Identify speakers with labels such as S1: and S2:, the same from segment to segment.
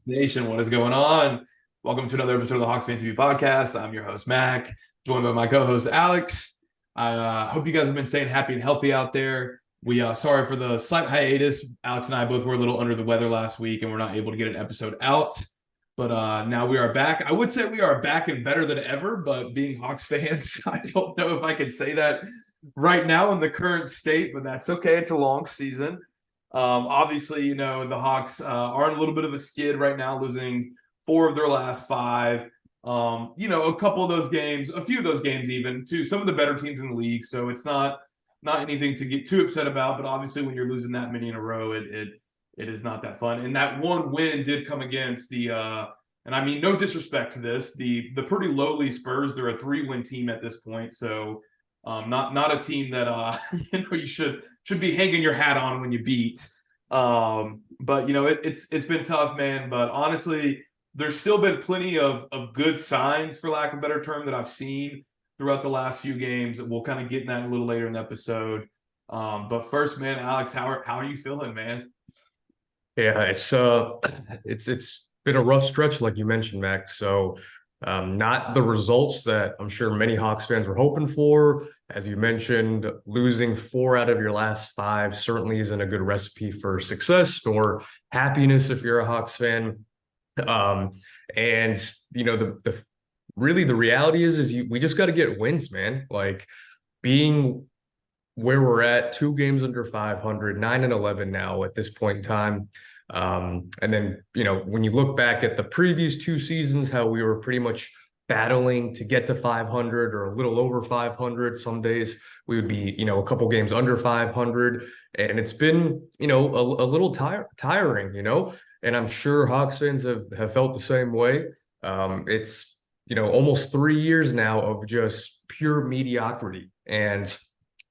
S1: Nation, what is going on? Welcome to another episode of the HawksFanTV podcast. I'm your host, Mac, joined by my co-host, Alex. I hope you guys have been staying happy and healthy out there. Sorry for the slight hiatus. Alex and I both were a little under the weather last week, and we're not able to get an episode out. But now we are back. I would say we are back and better than ever, but being Hawks fans, I don't know if I can say that right now in the current state, but that's okay. It's a long season. Obviously, the Hawks are in a little bit of a skid right now, losing four of their last five. A couple of those games, a few of those games even, to some of the better teams in the league. So it's not anything to get too upset about. But obviously, when you're losing that many in a row, it is not that fun. And that one win did come against and I mean, no disrespect to this, the pretty lowly Spurs. They're a 3-win team at this point, so not a team that you should be hanging your hat on when you beat. But it's been tough, man. But honestly, there's still been plenty of good signs, for lack of a better term, that I've seen throughout the last few games. We'll kind of get in that a little later in the episode. But first, man, Alex, how are you feeling, man?
S2: Yeah, it's been a rough stretch, like you mentioned, Max. So, not the results that I'm sure many Hawks fans were hoping for. As you mentioned, losing four out of your last five certainly isn't a good recipe for success or happiness if you're a Hawks fan. Um, and the really the reality is we just got to get wins, man. Like being where we're at, 2 games under 500, 9-11 now at this point in time. And then, when you look back at the previous 2 seasons, how we were pretty much battling to get to 500 or a little over 500. Some days we would be, a couple games under 500. And it's been, a little tiring, and I'm sure Hawks fans have felt the same way. It's, almost 3 years now of just pure mediocrity. And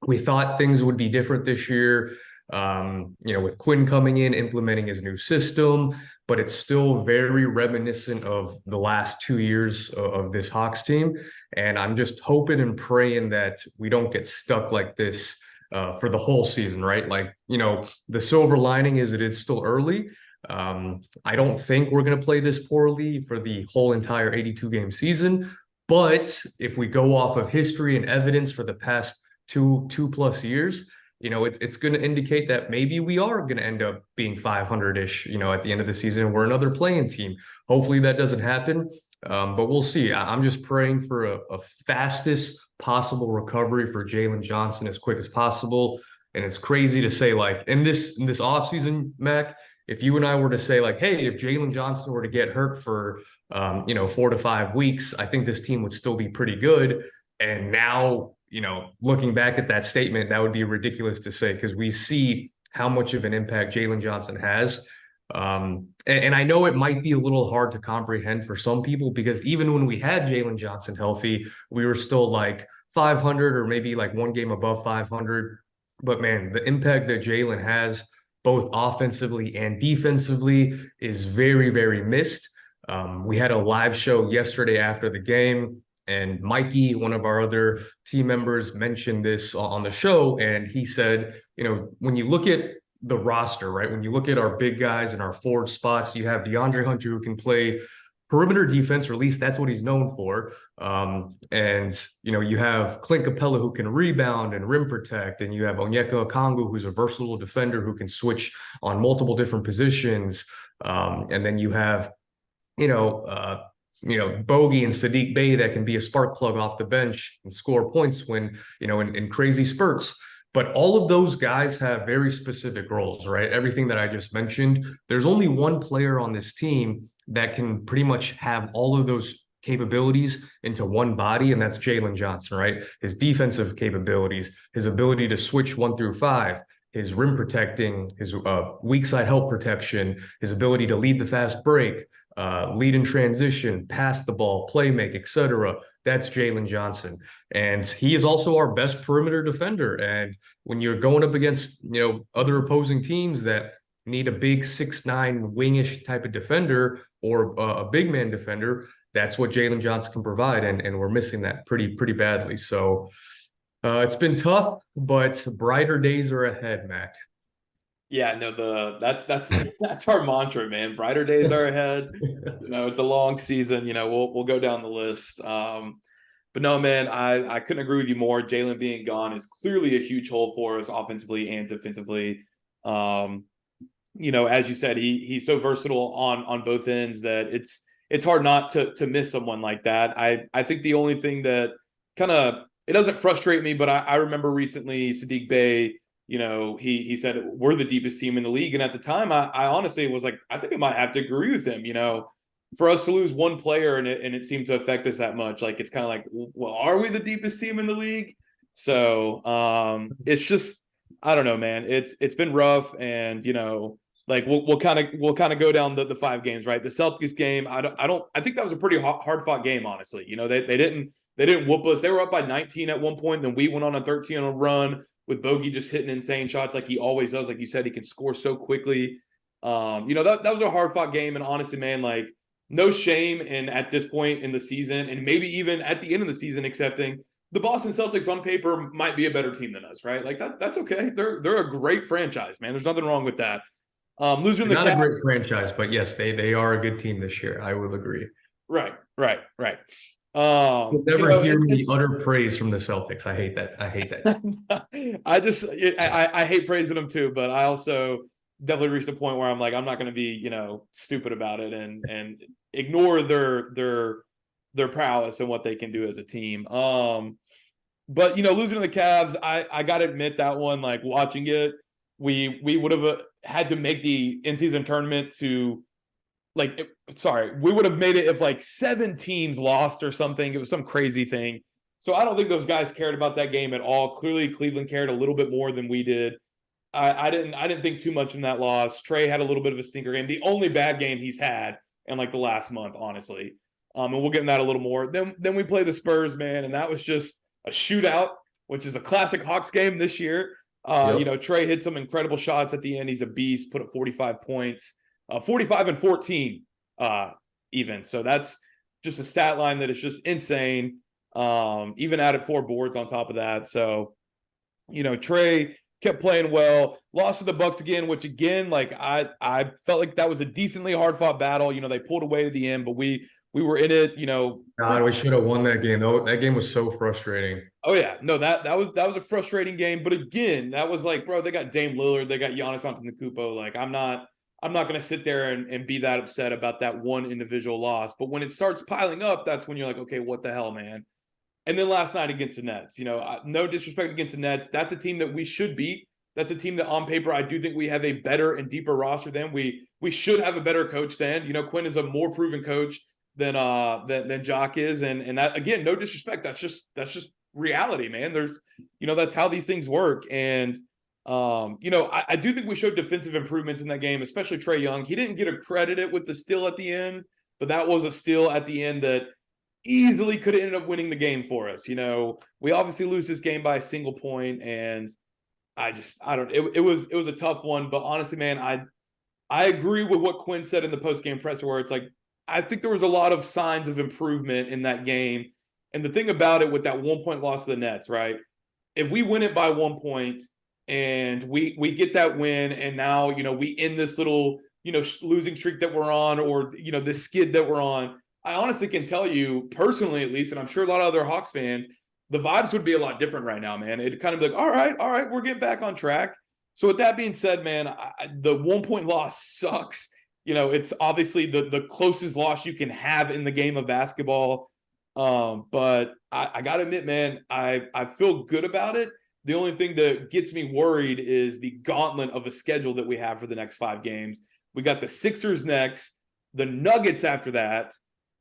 S2: we thought things would be different this year, with Quinn coming in, implementing his new system, but it's still very reminiscent of the last 2 years of this Hawks team. And I'm just hoping and praying that we don't get stuck like this for the whole season, right? Like, the silver lining is it is still early. I don't think we're going to play this poorly for the whole entire 82-game season. But if we go off of history and evidence for the past two plus years, it's going to indicate that maybe we are going to end up being 500-ish, at the end of the season. We're another playing team. Hopefully that doesn't happen, but we'll see. I'm just praying for a fastest possible recovery for Jalen Johnson as quick as possible. And it's crazy to say, like, in this offseason, Mac, if you and I were to say, like, hey, if Jalen Johnson were to get hurt for 4 to 5 weeks, I think this team would still be pretty good. And now, looking back at that statement, that would be ridiculous to say because we see how much of an impact Jalen Johnson has. And I know it might be a little hard to comprehend for some people because even when we had Jalen Johnson healthy, we were still like 500 or maybe like one game above 500. But man, the impact that Jalen has both offensively and defensively is very, very missed. We had a live show yesterday after the game. And Mikey, one of our other team members, mentioned this on the show. And he said, when you look at the roster, right, when you look at our big guys and our forward spots, you have DeAndre Hunter who can play perimeter defense, or at least that's what he's known for. And you have Clint Capella who can rebound and rim protect. And you have Onyeka Okongwu, who's a versatile defender who can switch on multiple different positions. And then you have, Bogey and Sadiq Bey that can be a spark plug off the bench and score points when, in crazy spurts. But all of those guys have very specific roles, right? Everything that I just mentioned, there's only one player on this team that can pretty much have all of those capabilities into one body, and that's Jalen Johnson, right? His defensive capabilities, his ability to switch 1 through 5, his rim protecting, his weak side help protection, his ability to lead the fast break, lead in transition, pass the ball, play make, etc. That's Jalen Johnson. And he is also our best perimeter defender. And when you're going up against, other opposing teams that need a big 6'9" wingish type of defender or a big man defender, that's what Jalen Johnson can provide. And we're missing that pretty badly. So it's been tough, but brighter days are ahead, Mac.
S1: Yeah, no, that's our mantra, man. Brighter days are ahead. It's a long season. We'll go down the list. But no, man, I couldn't agree with you more. Jalen being gone is clearly a huge hole for us offensively and defensively. Um, as you said, he's so versatile on both ends that it's hard not to miss someone like that. I think the only thing that kind of it doesn't frustrate me, but I remember recently Sadiq Bey, he said we're the deepest team in the league, and at the time I honestly was like, I think I might have to agree with him. For us to lose one player and it seemed to affect us that much, like it's kind of like, well, are we the deepest team in the league? So it's just I don't know, man. It's been rough, and like we'll kind of go down the 5 games, right? The Celtics game, I think that was a pretty hard fought game, honestly. They didn't whoop us. They were up by 19 at one point, then we went on a 13 on a run with Bogey just hitting insane shots like he always does. Like you said, he can score so quickly. That was a hard fought game, and honestly, man, like no shame in at this point in the season, and maybe even at the end of the season, accepting the Boston Celtics on paper might be a better team than us, right? Like that's okay. They're a great franchise, man. There's nothing wrong with that. Losing the
S2: Not a great
S1: Cavs,
S2: franchise, but yes, they are a good team this year. I will agree.
S1: right.
S2: You'll never hear me utter praise from the Celtics. I hate that. I hate that.
S1: I hate praising them too, but I also definitely reached a point where I'm like, I'm not going to be, stupid about it and ignore their prowess and what they can do as a team. But losing to the Cavs, I got to admit that one, like watching it, we would have had to make the in-season tournament to we would have made it if like 7 teams lost or something. It was some crazy thing. So I don't think those guys cared about that game at all. Clearly, Cleveland cared a little bit more than we did. I didn't think too much in that loss. Trae had a little bit of a stinker game, the only bad game he's had in like the last month, honestly. And we'll get in that a little more. Then we play the Spurs, man, and that was just a shootout, which is a classic Hawks game this year. Trae hit some incredible shots at the end. He's a beast. Put up 45 points, 45 and 14, even. So that's just a stat line that is just insane. Even added 4 boards on top of that. So, Trae kept playing well. Lost to the Bucks again, which again, like I felt like that was a decently hard fought battle. They pulled away to the end, but we were in it.
S2: God, we should have won that game. Though that game was so frustrating.
S1: Oh yeah, no, that was a frustrating game. But again, that was like, bro, they got Dame Lillard, they got Giannis Antetokounmpo. Like I'm not going to sit there and be that upset about that one individual loss. But when it starts piling up, that's when you're like, okay, what the hell, man? And then last night against the Nets, no disrespect against the Nets. That's a team that we should beat. That's a team that on paper, I do think we have a better and deeper roster than. We should have a better coach than. Quinn is a more proven coach than Jock is. And that, again, no disrespect. That's just reality, man. There's, that's how these things work. And, I do think we showed defensive improvements in that game, especially Trae Young. He didn't get accredited with the steal at the end, but that was a steal at the end that easily could have ended up winning the game for us. We obviously lose this game by a single point, and it was a tough one. But honestly, man, I agree with what Quinn said in the post-game presser, where it's like, I think there was a lot of signs of improvement in that game. And the thing about it with that 1-point loss to the Nets, right? If we win it by 1 point and we get that win, and now, we end this little, losing streak that we're on, or, this skid that we're on, I honestly can tell you personally, at least, and I'm sure a lot of other Hawks fans, the vibes would be a lot different right now, man. It'd kind of be like, all right, we're getting back on track. So with that being said, man, the 1-point loss sucks. It's obviously the closest loss you can have in the game of basketball. But I got to admit, man, I feel good about it. The only thing that gets me worried is the gauntlet of a schedule that we have for the next 5 games. We got the Sixers next, the Nuggets after that,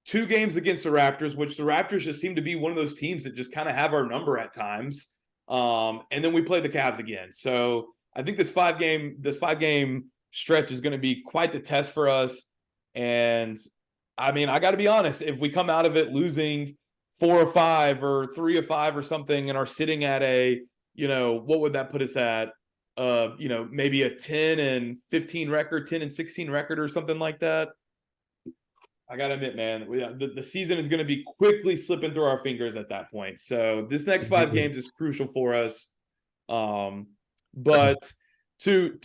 S1: 2 games against the Raptors, which the Raptors just seem to be one of those teams that just kind of have our number at times. And then we play the Cavs again. So I think this 5-game stretch is going to be quite the test for us. And I mean, I got to be honest, if we come out of it losing 4 or 5 or 3 or 5 or something, and are sitting at a, what would that put us at? Maybe a 10-15 record, 10-16 record or something like that. I got to admit, man, the season is going to be quickly slipping through our fingers at that point. So this next 5 games is crucial for us. But to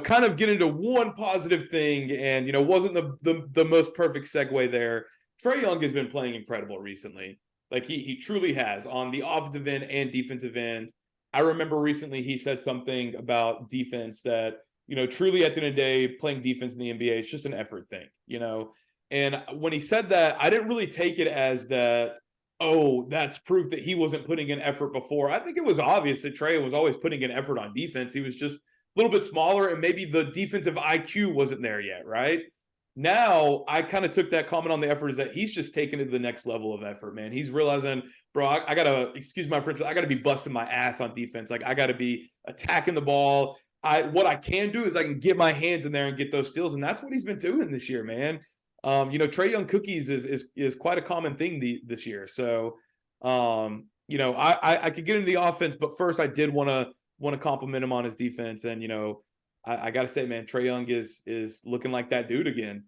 S1: kind of get into one positive thing, and wasn't the most perfect segue there. Trae Young has been playing incredible recently. Like he truly has on the offensive end and defensive end. I remember recently he said something about defense that, truly at the end of the day, playing defense in the NBA is just an effort thing. And when he said that, I didn't really take it as that, oh, that's proof that he wasn't putting in effort before. I think it was obvious that Trae was always putting in effort on defense. He was just a little bit smaller, and maybe the defensive IQ wasn't there yet, right? Now, I kind of took that comment on the effort as that he's just taken it to the next level of effort, man. He's realizing, bro, I got to, excuse my French, I got to be busting my ass on defense. Like, I got to be attacking the ball. What I can do is I can get my hands in there and get those steals, and that's what he's been doing this year, man. Trae Young cookies is quite a common thing this year. So, I could get into the offense, but first I did want to compliment him on his defense, and I got to say, man, Trae Young is looking like that dude again.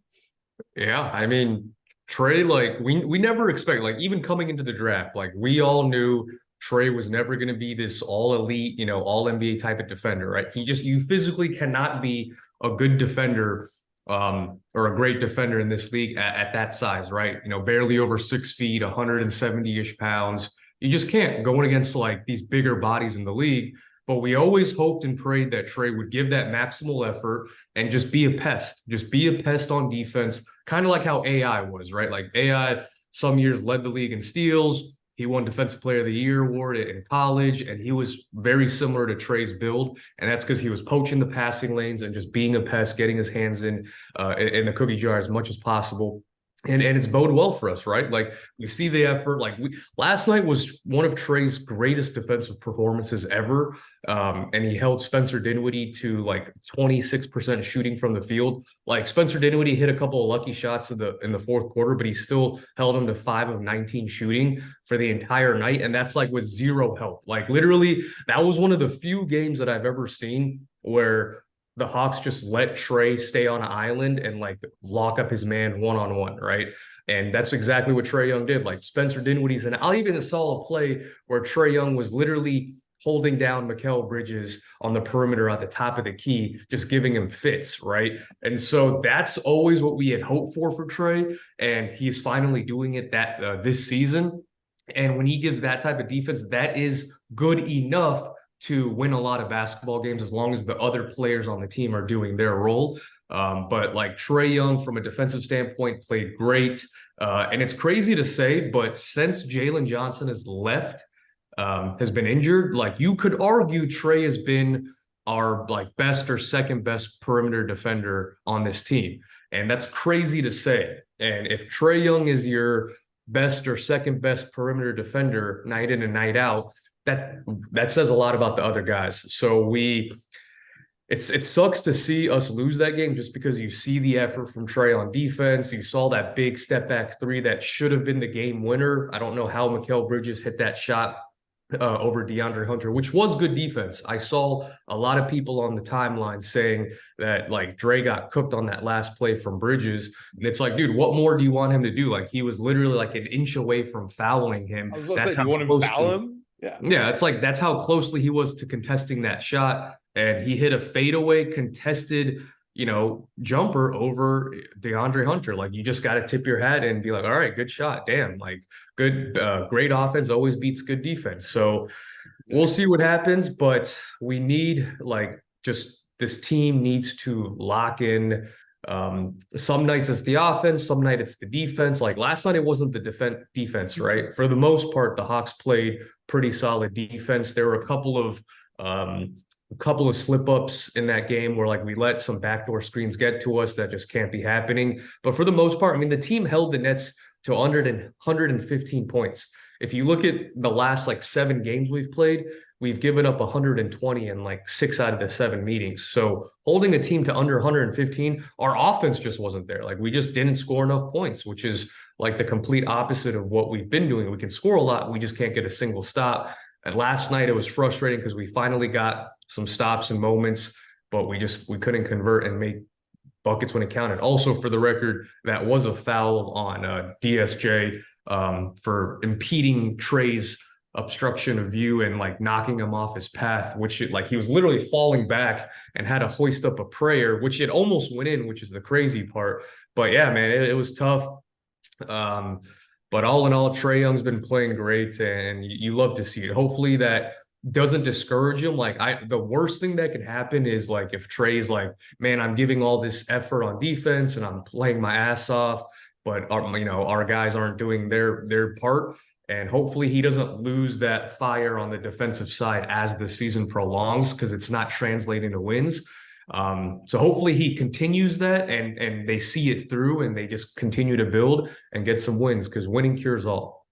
S2: Yeah, I mean, Trae, like we never expect, like even coming into the draft, like we all knew Trae was never going to be this all elite, all NBA type of defender, right? You physically cannot be a good defender or a great defender in this league at that size, right? Barely over 6 feet, 170-ish pounds. You just can't going against like these bigger bodies in the league. But we always hoped and prayed that Trae would give that maximal effort and just be a pest on defense, kind of like how AI was, right? Like AI some years led the league in steals. He won Defensive Player of the Year award in college, and he was very similar to Trae's build. And that's because he was poaching the passing lanes and just being a pest, getting his hands in the cookie jar as much as possible. And it's bode well for us, right? Like we see the effort. Like last night was one of Trae's greatest defensive performances ever. And he held Spencer Dinwiddie to like 26% shooting from the field. Like Spencer Dinwiddie hit a couple of lucky shots in the fourth quarter, but he still held him to 5 of 19 shooting for the entire night. And that's like with zero help. Like literally, that was one of the few games that I've ever seen where the Hawks just let Trae stay on an island and like lock up his man one-on-one, right? And that's exactly what Trae Young did. Like Spencer Dinwiddie's, and I even saw a play where Trae Young was literally holding down Mikal Bridges on the perimeter at the top of the key, just giving him fits, right? And so that's always what we had hoped for Trae, and he's finally doing it this season. And when he gives that type of defense, that is good enough to win a lot of basketball games as long as the other players on the team are doing their role. But like Trae Young, from a defensive standpoint, played great. And it's crazy to say, but since Jalen Johnson has left, has been injured, like you could argue Trae has been our like best or second best perimeter defender on this team. And that's crazy to say. And if Trae Young is your best or second best perimeter defender night in and night out, that says a lot about the other guys. So it sucks to see us lose that game just because you see the effort from Trae on defense. You saw that big step back three that should have been the game winner. I don't know how Mikal Bridges hit that shot over DeAndre Hunter, which was good defense. I saw a lot of people on the timeline saying that like Dre got cooked on that last play from Bridges. And it's like, dude, what more do you want him to do? Like he was literally like an inch away from fouling him.
S1: I was going to say, you want him to foul him?
S2: Yeah, it's like that's how closely he was to contesting that shot. And he hit a fadeaway contested, jumper over DeAndre Hunter. Like you just got to tip your hat and be like, all right, good shot. Damn, like good, great offense always beats good defense. So we'll see what happens, but we need just this team needs to lock in. Some nights it's the offense, some night it's the defense. Like last night, it wasn't the defense, right? For the most part, the Hawks played pretty solid defense. There were a couple of slip-ups in that game where like we let some backdoor screens get to us that just can't be happening. But for the most part, I mean, the team held the Nets to 115 points. If you look at the last like 7 games we've played, we've given up 120 in like 6 out of the 7 meetings. So holding a team to under 115, our offense just wasn't there. Like we just didn't score enough points, which is like the complete opposite of what we've been doing. We can score a lot. We just can't get a single stop. And last night it was frustrating because we finally got some stops and moments, but we couldn't convert and make buckets when it counted. Also, for the record, that was a foul on DSJ for impeding Trae's obstruction of view and like knocking him off his path, like he was literally falling back and had to hoist up a prayer, which it almost went in, which is the crazy part. But yeah, man, it was tough. Um, but all in all, Trae Young's been playing great, and you love to see it. Hopefully that doesn't discourage him. The worst thing that could happen is like if Trae's like, man, I'm giving all this effort on defense and I'm playing my ass off, but our guys aren't doing their part. And hopefully he doesn't lose that fire on the defensive side as the season prolongs, because it's not translating to wins. So hopefully he continues that and they see it through and they just continue to build and get some wins, because winning cures all.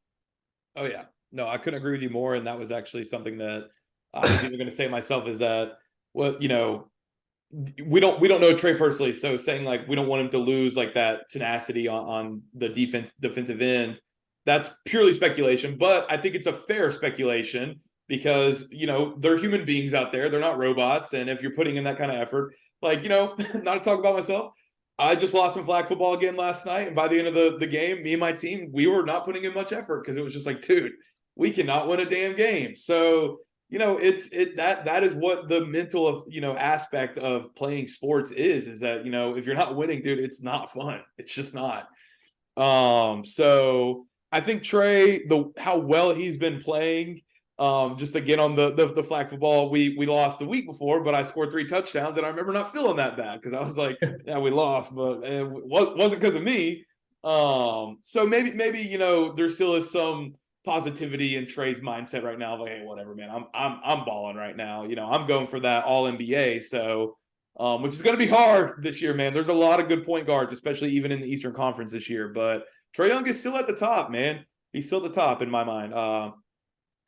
S1: Oh yeah. No, I couldn't agree with you more. And that was actually something that I was even going to say myself, is that, well, we don't know Trae personally. So saying like, we don't want him to lose like that tenacity on the defensive end, that's purely speculation. But I think it's a fair speculation, because, they're human beings out there. They're not robots. And if you're putting in that kind of effort, like, not to talk about myself, I just lost some flag football again last night. And by the end of the game, me and my team, we were not putting in much effort, because it was just like, dude, we cannot win a damn game. So, that is what the mental of, aspect of playing sports is that, if you're not winning, dude, it's not fun. It's just not. So I think Trae, how well he's been playing, just again on the flag football, we lost the week before, but I scored 3 touchdowns, and I remember not feeling that bad, because I was like, yeah, we lost, but it wasn't because of me. So maybe there still is some positivity in Trae's mindset right now, like, hey, whatever, man, I'm balling right now. I'm going for that all NBA. So which is going to be hard this year, man. There's a lot of good point guards, especially even in the Eastern Conference this year. But Trae Young is still at the top, man. He's still at the top in my mind.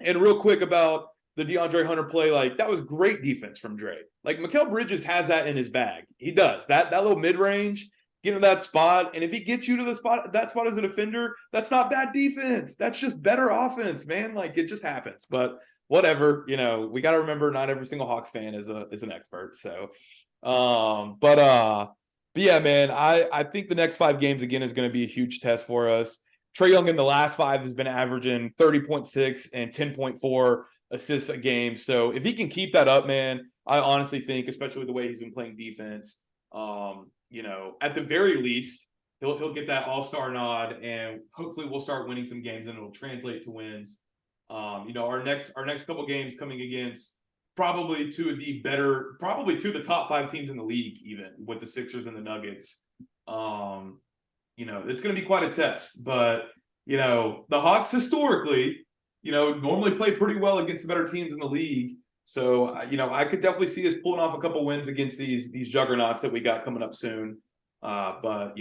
S1: And real quick about the DeAndre Hunter play, like, that was great defense from Dre. Like, Mikal Bridges has that in his bag. He does. That little mid-range, get to that spot, and if he gets you to that spot as a defender, that's not bad defense. That's just better offense, man. Like, it just happens. But whatever, we got to remember, not every single Hawks fan is an expert. So, but yeah, man, I think the next 5 games again is going to be a huge test for us. Trae Young in the last 5 has been averaging 30.6 and 10.4 assists a game. So if he can keep that up, man, I honestly think, especially with the way he's been playing defense, at the very least, he'll get that all-star nod, and hopefully we'll start winning some games and it'll translate to wins. Our next couple games coming against probably two of the top 5 teams in the league, even with the Sixers and the Nuggets. It's going to be quite a test, but, the Hawks historically, normally play pretty well against the better teams in the league. So, I could definitely see us pulling off a couple wins against these juggernauts that we got coming up soon. But,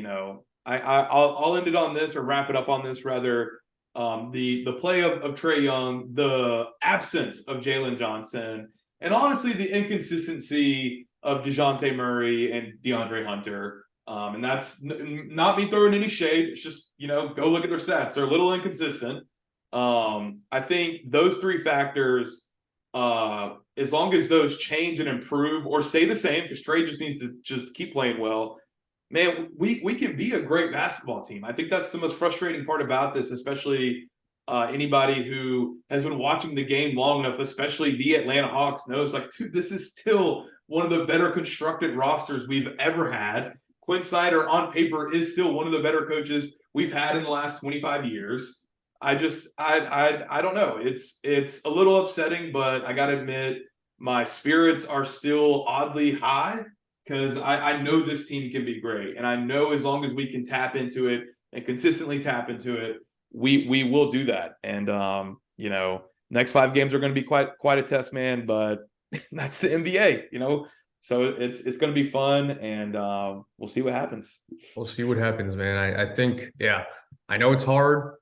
S1: I'll end it on this, or wrap it up on this rather. The play of Trae Young, the absence of Jalen Johnson, and honestly, the inconsistency of DeJounte Murray and DeAndre Hunter. And that's not me throwing any shade. It's just, go look at their stats. They're a little inconsistent. I think those 3 factors, as long as those change and improve or stay the same, because Trae just needs to just keep playing well, man, we can be a great basketball team. I think that's the most frustrating part about this, especially anybody who has been watching the game long enough, especially the Atlanta Hawks, knows, like, dude, this is still one of the better constructed rosters we've ever had. Quinn Snyder on paper is still one of the better coaches we've had in the last 25 years. I don't know. It's a little upsetting, but I got to admit, my spirits are still oddly high, because I know this team can be great. And I know as long as we can tap into it and consistently tap into it, we will do that. And, next 5 games are going to be quite a test, man, but that's the NBA, So it's going to be fun, and we'll see what happens.
S2: We'll see what happens, man. I think, yeah, I know it's hard,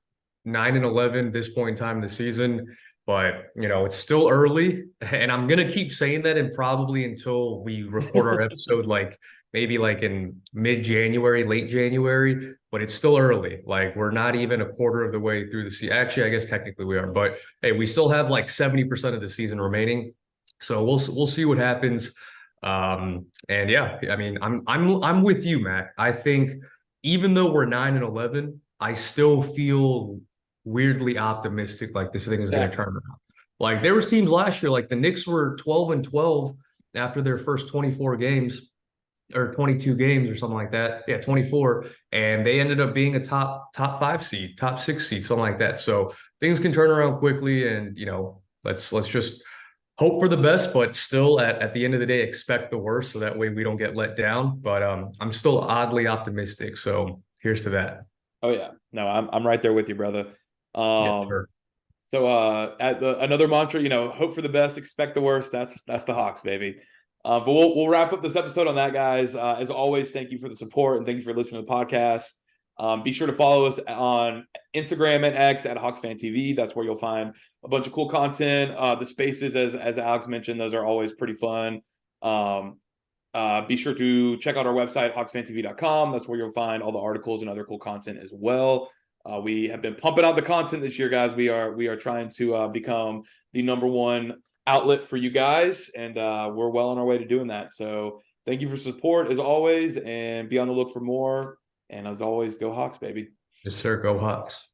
S2: 9-11 this point in time in the season, but it's still early, and I'm gonna keep saying that, and probably until we record our episode, like maybe like in mid-January, late January, but it's still early. Like, we're not even a quarter of the way through the season. Actually, I guess technically we are, but hey, we still have like 70% of the season remaining, so we'll see what happens. And yeah, I mean, I'm with you, Matt. I think even though we're 9-11, I still feel weirdly optimistic, like this thing is going to
S1: Exactly.
S2: turn around. Like there was teams last year, like the Knicks were 12-12 after their first 24 games or 22 games or something like that. Yeah, 24. And they ended up being a top 5 seed, top 6 seed, something like that. So things can turn around quickly and let's just hope for the best, but still at the end of the day, expect the worst so that way we don't get let down. But I'm still oddly optimistic. So here's to that.
S1: Oh yeah. No, I'm right there with you, brother.
S2: Yes,
S1: Um,
S2: sir.
S1: so at the another mantra, hope for the best, expect the worst. That's the Hawks, baby. But we'll wrap up this episode on that, guys. As always, thank you for the support and thank you for listening to the podcast. Be sure to follow us on Instagram and X at HawksFanTV. That's where you'll find a bunch of cool content. The spaces, as Alex mentioned, those are always pretty fun. Be sure to check out our website, HawksFanTV.com. That's where you'll find all the articles and other cool content as well. We have been pumping out the content this year, guys. We are trying to become the number one outlet for you guys, and we're well on our way to doing that. So thank you for support as always, and be on the look for more. And as always, go Hawks, baby.
S2: Yes, sir. Go Hawks.